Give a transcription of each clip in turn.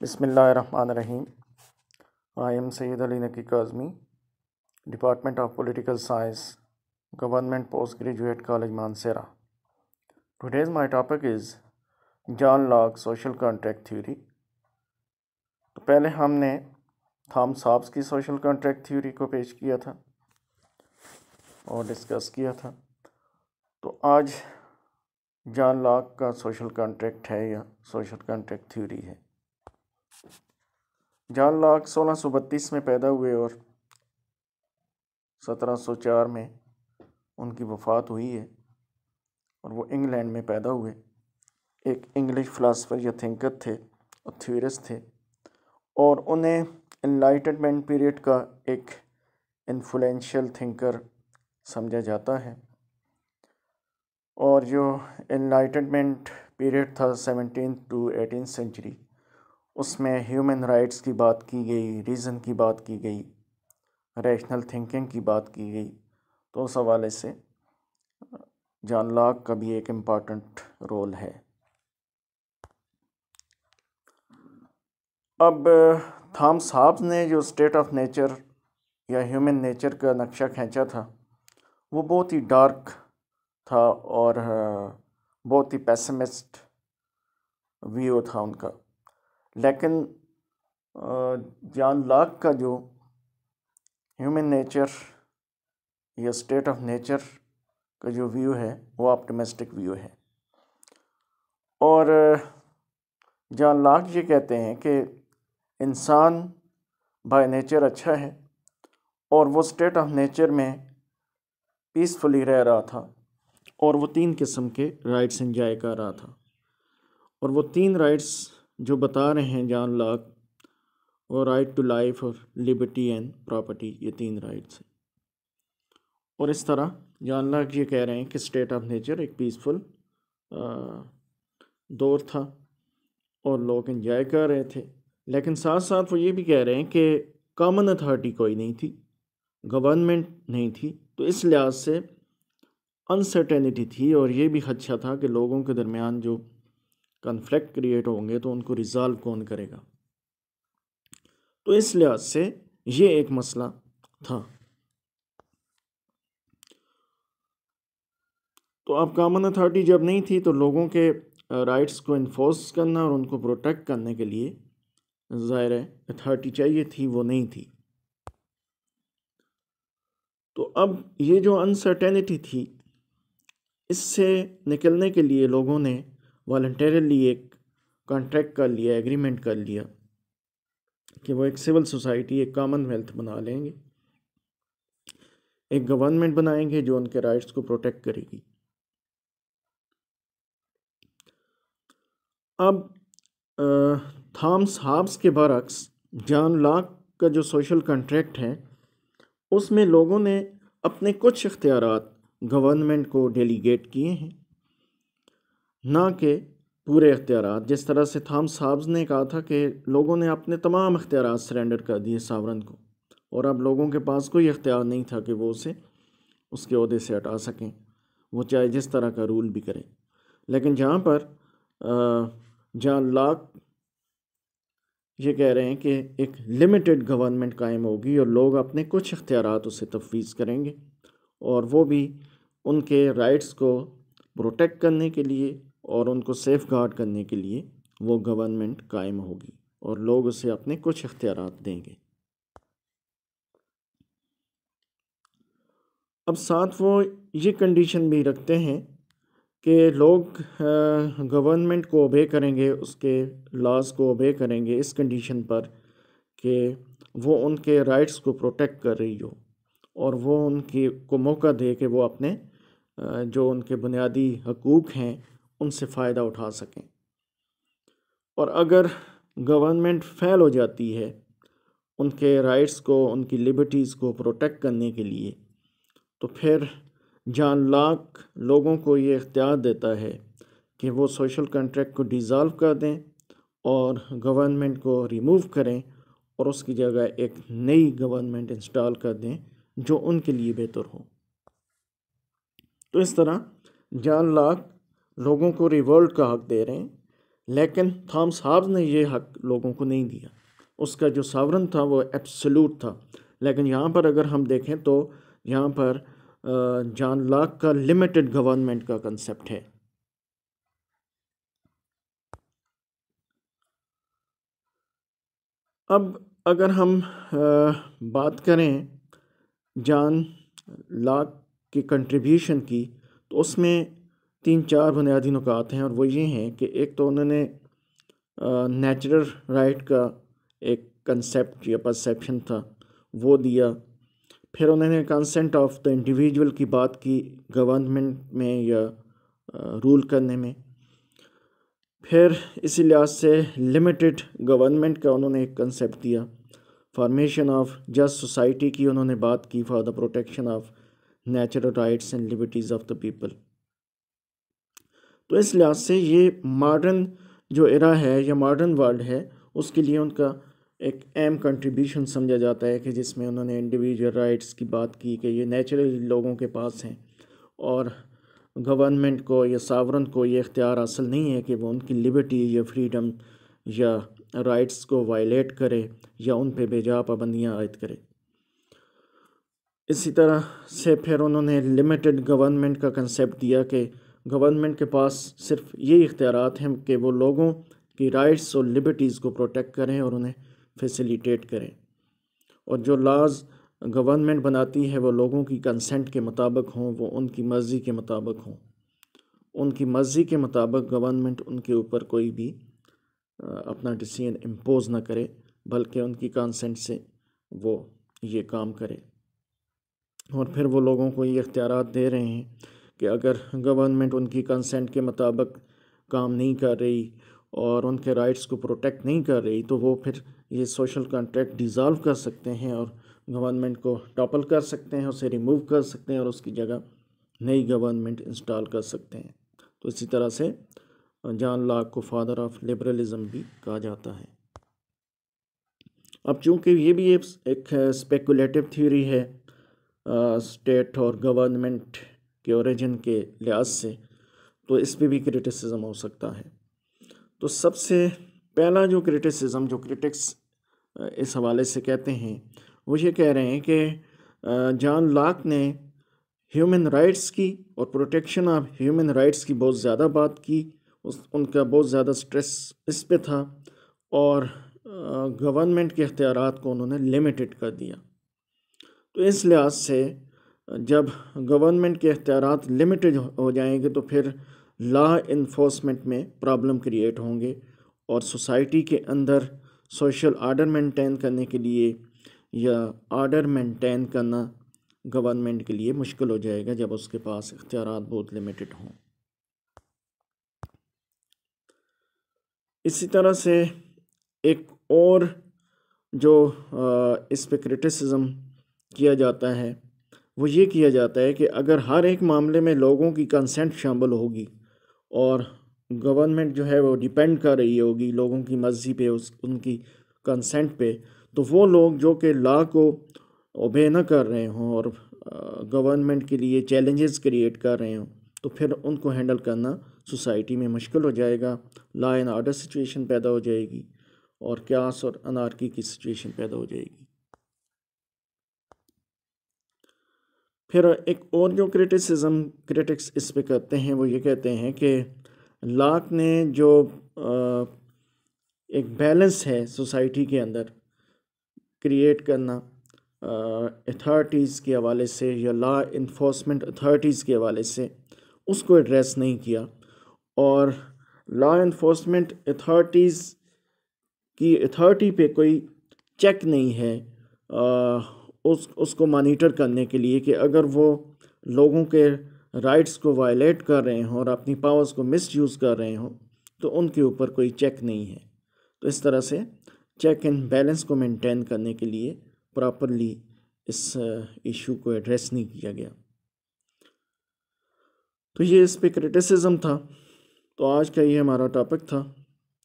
Bismillahirrahmanirrahim. I am Sayyid Ali Naki Kazmi, Department of Political Science, Government Postgraduate College, Mansehra. Today's my topic is John Locke Social Contract Theory. तो पहले हमने Thomas Hobbes की social contract theory को पेश किया था और discuss किया था। तो आज जॉन लॉक का सोशल कॉन्ट्रैक्ट है या सोशल कॉन्ट्रैक्ट थ्योरी है। जॉन लॉक 1632 में पैदा हुए और 1704 में उनकी वफ़ात हुई है और वो इंग्लैंड में पैदा हुए। एक इंग्लिश फ़िलासफ़र या थिंकर थे और थ्योरिस्ट थे और उन्हें एनलाइटनमेंट पीरियड का एक इन्फ्लुएंशियल थिंकर समझा जाता है। और जो एनलाइटनमेंट पीरियड था 17th to 18th सेंचुरी, उसमें ह्यूमन राइट्स की बात की गई, रीज़न की बात की गई, रैशनल थिंकिंग की बात की गई। तो उस हवाले से जॉन लॉक का भी एक इम्पॉर्टेंट रोल है। अब थॉमस हॉब्स ने जो स्टेट ऑफ नेचर या ह्यूमन नेचर का नक्शा खींचा था वो बहुत ही डार्क था और बहुत ही पेसिमिस्ट व्यू था उनका। लेकिन जॉन लॉक का जो ह्यूमन नेचर या स्टेट ऑफ नेचर का जो व्यू है वो ऑप्टिमिस्टिक व्यू है। और जॉन लॉक ये कहते हैं कि इंसान बाय नेचर अच्छा है और वो स्टेट ऑफ नेचर में पीसफुली रह रहा था और वो 3 किस्म के राइट्स एंजॉय कर रहा था। और वो 3 राइट्स जो बता रहे हैं जॉन लॉक, वो राइट टू लाइफ और लिबर्टी एंड प्रॉपर्टी, ये 3 राइट्स हैं। और इस तरह जॉन लॉक ये कह रहे हैं कि स्टेट ऑफ नेचर एक पीसफुल दौर था और लोग एंजॉय कर रहे थे। लेकिन साथ साथ वो ये भी कह रहे हैं कि कॉमन अथॉरिटी कोई नहीं थी, गवर्नमेंट नहीं थी, तो इस लिहाज से अनसर्टेनिटी थी और ये भी खदशा था कि लोगों के दरमियान जो कॉन्फ्लिक्ट क्रिएट होंगे तो उनको रिज़ॉल्व कौन करेगा। तो इस लिहाज से ये एक मसला था। तो अब कॉमन अथॉरिटी जब नहीं थी तो लोगों के राइट्स को इन्फोर्स करना और उनको प्रोटेक्ट करने के लिए ज़ाहिर है अथॉरिटी चाहिए थी, वो नहीं थी। तो अब ये जो अनसर्टेनिटी थी, इससे निकलने के लिए लोगों ने वॉलंटरली एक कॉन्ट्रैक्ट कर लिया, एग्रीमेंट कर लिया कि वो एक सिविल सोसाइटी, एक कॉमनवेल्थ बना लेंगे, एक गवर्नमेंट बनाएंगे जो उनके राइट्स को प्रोटेक्ट करेगी। अब थॉमस हॉब्स के बरक्स जॉन लॉक का जो सोशल कॉन्ट्रैक्ट है उसमें लोगों ने अपने कुछ इख्तियारात गवर्नमेंट को डेलीगेट किए हैं, ना कि पूरे इख्तियारात। जिस तरह से थॉमस हॉब्स ने कहा था कि लोगों ने अपने तमाम इख्तियारात सरेंडर कर दिए सॉवरन को और अब लोगों के पास कोई इख्तियार नहीं था कि वो उसे उसके ओहदे से हटा सकें, वो चाहे जिस तरह का रूल भी करें। लेकिन जहाँ पर जॉन लॉक ये कह रहे हैं कि एक लिमिटेड गवर्नमेंट कायम होगी और लोग अपने कुछ इख्तियारात उसे तफवीज़ करेंगे और वो भी उनके राइट्स को प्रोटेक्ट करने के लिए और उनको सेफ गार्ड करने के लिए वो गवर्नमेंट कायम होगी और लोग उसे अपने कुछ इख्तियारात देंगे। अब साथ वो ये कंडीशन भी रखते हैं कि लोग गवर्नमेंट को ओबे करेंगे, उसके लॉज को ओबे करेंगे इस कंडीशन पर कि वो उनके राइट्स को प्रोटेक्ट कर रही हो और वो उनकी को मौका दे कि वो अपने जो उनके बुनियादी हकूक़ हैं उनसे फ़ायदा उठा सकें। और अगर गवर्नमेंट फ़ेल हो जाती है उनके राइट्स को, उनकी लिबर्टीज़ को प्रोटेक्ट करने के लिए, तो फिर जॉन लॉक लोगों को ये इख्तियार देता है कि वो सोशल कॉन्ट्रैक्ट को डिज़ॉल्व कर दें और गवर्नमेंट को रिमूव करें और उसकी जगह एक नई गवर्नमेंट इंस्टॉल कर दें जो उनके लिए बेहतर हो। तो इस तरह जॉन लॉक लोगों को रिवोल्ट का हक दे रहे हैं, लेकिन थॉमस हॉब्स ने ये हक लोगों को नहीं दिया। उसका जो सॉवरन था वो एब्सोल्यूट था। लेकिन यहाँ पर अगर हम देखें तो यहाँ पर जॉन लॉक का लिमिटेड गवर्नमेंट का कंसेप्ट है। अब अगर हम बात करें जॉन लॉक की कंट्रीब्यूशन की, तो उसमें 3-4 बुनियादी नुकात हैं, और वो ये हैं कि एक तो उन्होंने नेचुरल राइट का एक कंसेप्ट या परसेप्शन था वो दिया। फिर उन्होंने कंसेंट ऑफ द इंडिविजुअल की बात की गवर्नमेंट में या रूल करने में। फिर इसी लिहाज से लिमिटेड गवर्नमेंट का उन्होंने एक कंसेप्ट दिया। फॉर्मेशन ऑफ जस्ट सोसाइटी की उन्होंने बात की for the protection of natural rights and liberties of the people. तो इस लिहाज से ये मॉडर्न जो एरा है या मॉडर्न वर्ल्ड है उसके लिए उनका एक अहम कंट्रीब्यूशन समझा जाता है, कि जिसमें उन्होंने इंडिविजुअल राइट्स की बात की कि ये नेचुरली लोगों के पास हैं, और गवर्नमेंट को या सावरन को ये इख्तियार हासिल नहीं है कि वो उनकी लिबर्टी या फ्रीडम या राइट्स को वायलेट करे या उन पे बेजा पाबंदियाँ आयद करे। इसी तरह से फिर उन्होंने लिमिटेड गवर्नमेंट का कंसेप्ट दिया कि गवर्नमेंट के पास सिर्फ ये इख्तियारात हैं कि वो लोगों की राइट्स और लिबर्टीज़ को प्रोटेक्ट करें और उन्हें फैसिलिटेट करें, और जो लॉज गवर्नमेंट बनाती है वो लोगों की कंसेंट के मुताबिक हों, वो उनकी मर्ज़ी के मुताबिक हों। उनकी मर्ज़ी के मुताबिक गवर्नमेंट उनके ऊपर कोई भी अपना डिसीजन इम्पोज ना करे, बल्कि उनकी कंसेंट से वो ये काम करे। और फिर वो लोगों को ये इख्तियारात दे रहे हैं कि अगर गवर्नमेंट उनकी कंसेंट के मुताबिक काम नहीं कर रही और उनके राइट्स को प्रोटेक्ट नहीं कर रही, तो वो फिर ये सोशल कॉन्ट्रैक्ट डिज़ॉल्व कर सकते हैं और गवर्नमेंट को टॉपल कर सकते हैं, उसे रिमूव कर सकते हैं और उसकी जगह नई गवर्नमेंट इंस्टॉल कर सकते हैं। तो इसी तरह से जॉन लॉक को फादर ऑफ लिबरलिज्म भी कहा जाता है। अब चूँकि ये भी एक स्पेकुलेटिव थ्योरी है स्टेट और गवर्नमेंट के ओरिजिन के लिहाज से, तो इस पे भी क्रिटिसिज्म हो सकता है। तो सबसे पहला जो क्रिटिसिज्म जो क्रिटिक्स इस हवाले से कहते हैं वो ये कह रहे हैं कि जॉन लॉक ने ह्यूमन राइट्स की और प्रोटेक्शन ऑफ ह्यूमन राइट्स की बहुत ज़्यादा बात की, उनका बहुत ज़्यादा स्ट्रेस इस पे था, और गवर्नमेंट के इख्तियारात को उन्होंने लिमिटेड कर दिया। तो इस लिहाज से जब गवर्नमेंट के इख्तियारात लिमिटेड हो जाएंगे तो फिर लॉ इन्फोर्समेंट में प्रॉब्लम क्रिएट होंगे, और सोसाइटी के अंदर सोशल आर्डर मेंटेन करने के लिए या आर्डर मेंटेन करना गवर्नमेंट के लिए मुश्किल हो जाएगा जब उसके पास इख्तियारात बहुत लिमिटेड हों। इसी तरह से एक और जो इस पे क्रिटिसिज्म किया जाता है वो ये किया जाता है कि अगर हर एक मामले में लोगों की कंसेंट शामिल होगी और गवर्नमेंट जो है वो डिपेंड कर रही होगी लोगों की मर्ज़ी पे, उनकी कंसेंट पे, तो वो लोग जो कि लॉ को ओबे ना कर रहे हों और गवर्नमेंट के लिए चैलेंजेस क्रिएट कर रहे हों, तो फिर उनको हैंडल करना सोसाइटी में मुश्किल हो जाएगा, लॉ एंड ऑर्डर सिचुएशन पैदा हो जाएगी और क्यास और अनार्की की सिचुएशन पैदा हो जाएगी। फिर एक और जो क्रिटिक्स इस पे करते हैं वो ये कहते हैं कि लॉक ने जो एक बैलेंस है सोसाइटी के अंदर क्रिएट करना अथॉरिटीज़ के हवाले से या लॉ इन्फोर्समेंट अथॉरिटीज़ के हवाले से, उसको एड्रेस नहीं किया, और लॉ इन्फोर्समेंट अथॉरिटीज़ की अथॉरिटी पे कोई चेक नहीं है उसको मॉनिटर करने के लिए कि अगर वो लोगों के राइट्स को वायलेट कर रहे हों और अपनी पावर्स को मिसयूज़ कर रहे हों, तो उनके ऊपर कोई चेक नहीं है। तो इस तरह से चेक एंड बैलेंस को मेंटेन करने के लिए प्रॉपरली इस इशू को एड्रेस नहीं किया गया। तो ये इस पे क्रिटिसिज्म था। तो आज का ये हमारा टॉपिक था।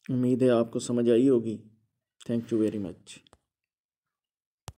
उम्मीद है आपको समझ आई होगी। Thank you very much.